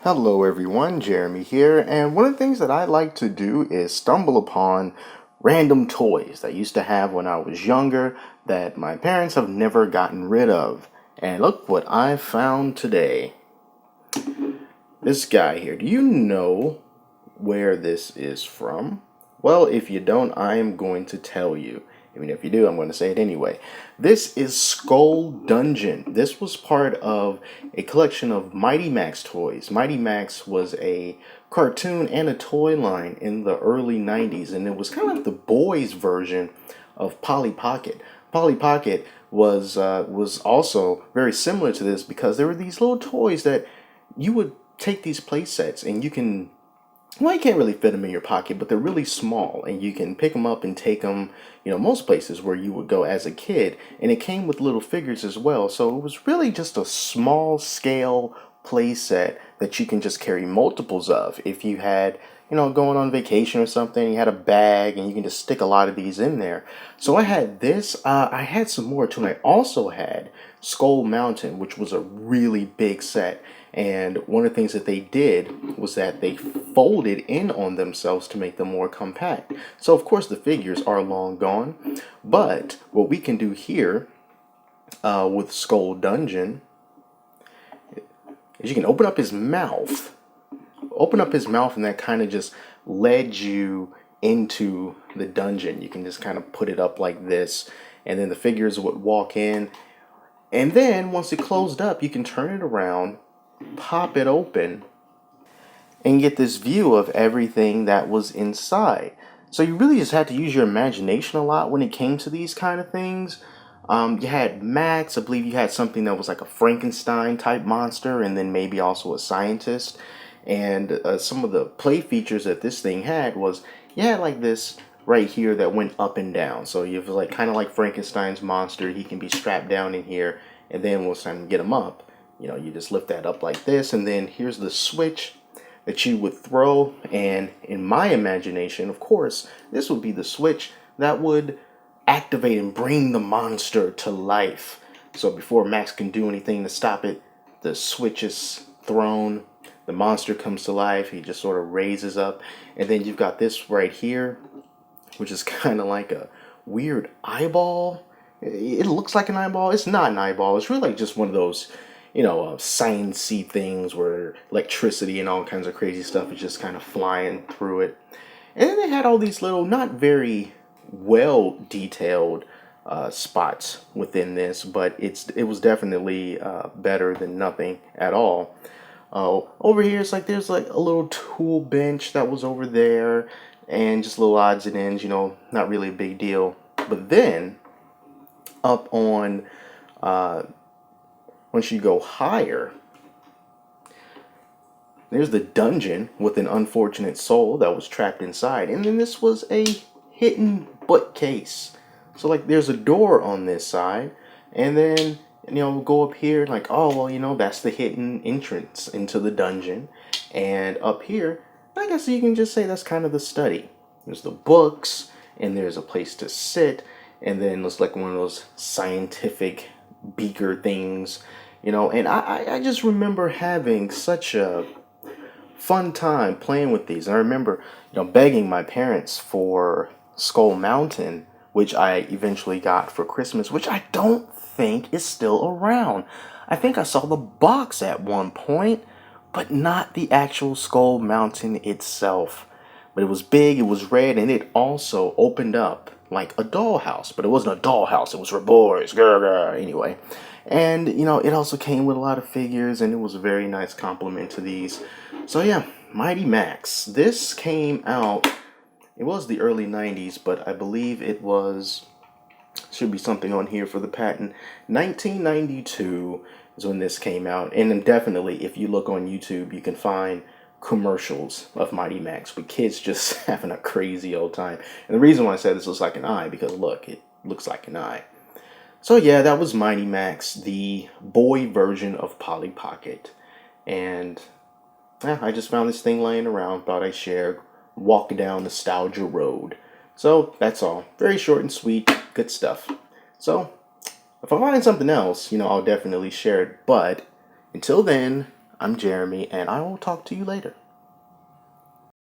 Hello everyone, Jeremy here, and one of the things that I like to do is stumble upon random toys that I used to have when I was younger that my parents have never gotten rid of. And look what I found today. This guy here. Do you know where this is from? Well, if you don't, I am going to tell you. I mean, if you do, I'm going to say it anyway. This is Skull Dungeon. This was part of a collection of Mighty Max toys. Mighty Max was a cartoon and a toy line in the early 90s, and it was kind of like the boys' version of Polly Pocket. Polly Pocket was also very similar to this because there were these little toys that you would take these play sets and you can't really fit them in your pocket, but they're really small and you can pick them up and take them, most places where you would go as a kid. And it came with little figures as well. So it was really just a small scale play set that you can just carry multiples of. If you had, going on vacation or something, you had a bag and you can just stick a lot of these in there. So I had this, I had some more too. And I also had Skull Mountain, which was a really big set. And one of the things that they did was that they folded in on themselves to make them more compact. So of course the figures are long gone, but what we can do here with Skull Dungeon is you can open up his mouth. Open up his mouth and that kind of just led you into the dungeon. You can just kind of put it up like this and then the figures would walk in. And then once it closed up, you can turn it around, pop it open, and get this view of everything that was inside. So you really just had to use your imagination a lot when it came to these kind of things. You had Max, I believe you had something that was like a Frankenstein type monster, and then maybe also a scientist. And some of the play features that this thing had was you had like this right here that went up and down. So you have like kind of like Frankenstein's monster. He can be strapped down in here, and then once time get him up, you just lift that up like this, and then here's the switch that you would throw. And in my imagination, of course, this would be the switch that would activate and bring the monster to life. So before Max can do anything to stop it, the switch is thrown, the monster comes to life, he just sort of raises up, and then you've got this right here, which is kind of like a weird eyeball. It looks like an eyeball. It's not an eyeball. It's really like just one of those science-y things where electricity and all kinds of crazy stuff is just kind of flying through it. And then they had all these little, not very well detailed spots within this, but it was definitely better than nothing at all. Over here, it's like there's like a little tool bench that was over there, and just little odds and ends, not really a big deal. But then up on once you go higher, there's the dungeon with an unfortunate soul that was trapped inside. And then this was a hidden bookcase. So like there's a door on this side, and then go up here like, oh well, that's the hidden entrance into the dungeon. And up here, I guess you can just say that's kind of the study. There's the books, and there's a place to sit, and then it's like one of those scientific beaker things, and I just remember having such a fun time playing with these. And I remember, begging my parents for Skull Mountain, which I eventually got for Christmas, which I don't think is still around. I think I saw the box at one point, but not the actual Skull Mountain itself. But it was big, it was red, and it also opened up like a dollhouse. But it wasn't a dollhouse, it was for boys. Grr, grr. Anyway. And, it also came with a lot of figures, and it was a very nice compliment to these. So yeah, Mighty Max. This came out, it was the early 90s, but I believe it was, should be something on here for the patent. 1992 is when this came out. And then definitely, if you look on YouTube, you can find commercials of Mighty Max with kids just having a crazy old time. And the reason why I said this looks like an eye, because look, it looks like an eye. So yeah, that was Mighty Max, the boy version of Polly Pocket. And yeah, I just found this thing laying around, thought I'd share, walk down nostalgia road. So that's all. Very short and sweet, good stuff. So if I find something else, I'll definitely share it. But until then, I'm Jeremy, and I will talk to you later.